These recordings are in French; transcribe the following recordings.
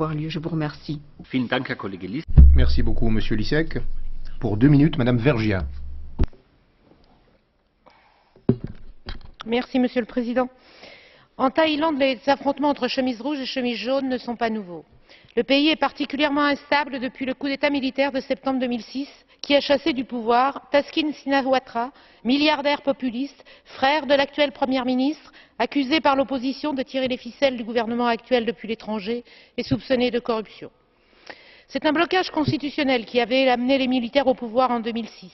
avoir lieu. Je vous remercie. Merci beaucoup, Monsieur Lisek. Pour 2 minutes, Madame Vergiat. Merci, Monsieur le Président. En Thaïlande, les affrontements entre chemises rouges et chemises jaunes ne sont pas nouveaux. Le pays est particulièrement instable depuis le coup d'État militaire de septembre 2006, qui a chassé du pouvoir Thaksin Shinawatra, milliardaire populiste, frère de l'actuelle Première ministre, accusé par l'opposition de tirer les ficelles du gouvernement actuel depuis l'étranger et soupçonné de corruption. C'est un blocage constitutionnel qui avait amené les militaires au pouvoir en 2006,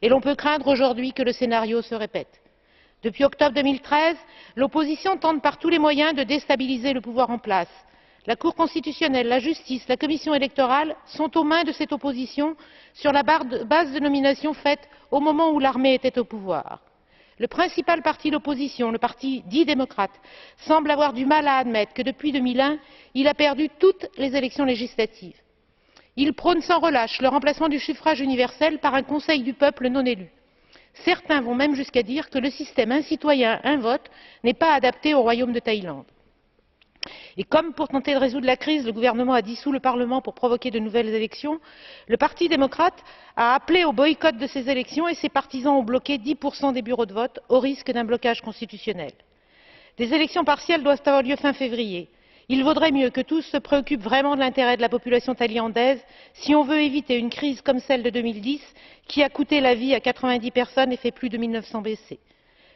et l'on peut craindre aujourd'hui que le scénario se répète. Depuis octobre 2013, l'opposition tente par tous les moyens de déstabiliser le pouvoir en place. La Cour constitutionnelle, la justice, la commission électorale sont aux mains de cette opposition sur la base de nominations faites au moment où l'armée était au pouvoir. Le principal parti d'opposition, le parti dit démocrate, semble avoir du mal à admettre que depuis 2001, il a perdu toutes les élections législatives. Il prône sans relâche le remplacement du suffrage universel par un conseil du peuple non élu. Certains vont même jusqu'à dire que le système un citoyen, un vote n'est pas adapté au royaume de Thaïlande. Et comme pour tenter de résoudre la crise, le gouvernement a dissous le Parlement pour provoquer de nouvelles élections, le Parti démocrate a appelé au boycott de ces élections et ses partisans ont bloqué 10% des bureaux de vote au risque d'un blocage constitutionnel. Des élections partielles doivent avoir lieu fin février. Il vaudrait mieux que tous se préoccupent vraiment de l'intérêt de la population thaïlandaise si on veut éviter une crise comme celle de 2010 qui a coûté la vie à 90 personnes et fait plus de 1900 blessés.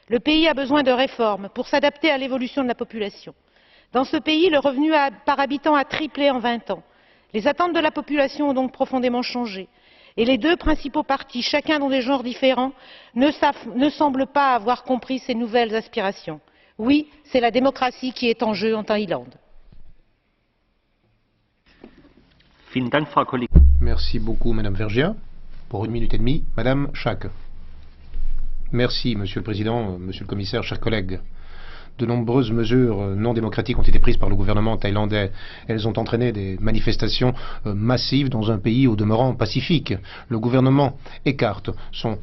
Le pays a besoin de réformes pour s'adapter à l'évolution de la population. Dans ce pays, le revenu par habitant a triplé en 20 ans. Les attentes de la population ont donc profondément changé. Et les deux principaux partis, chacun dans des genres différents, ne semblent pas avoir compris ces nouvelles aspirations. Oui, c'est la démocratie qui est en jeu en Thaïlande. Merci beaucoup, Madame Vergiat. Pour 1 minute et demie, Madame Schack. Merci, Monsieur le Président, Monsieur le Commissaire, chers collègues. De nombreuses mesures non démocratiques ont été prises par le gouvernement thaïlandais. Elles ont entraîné des manifestations massives dans un pays au demeurant pacifique. Le gouvernement écarte son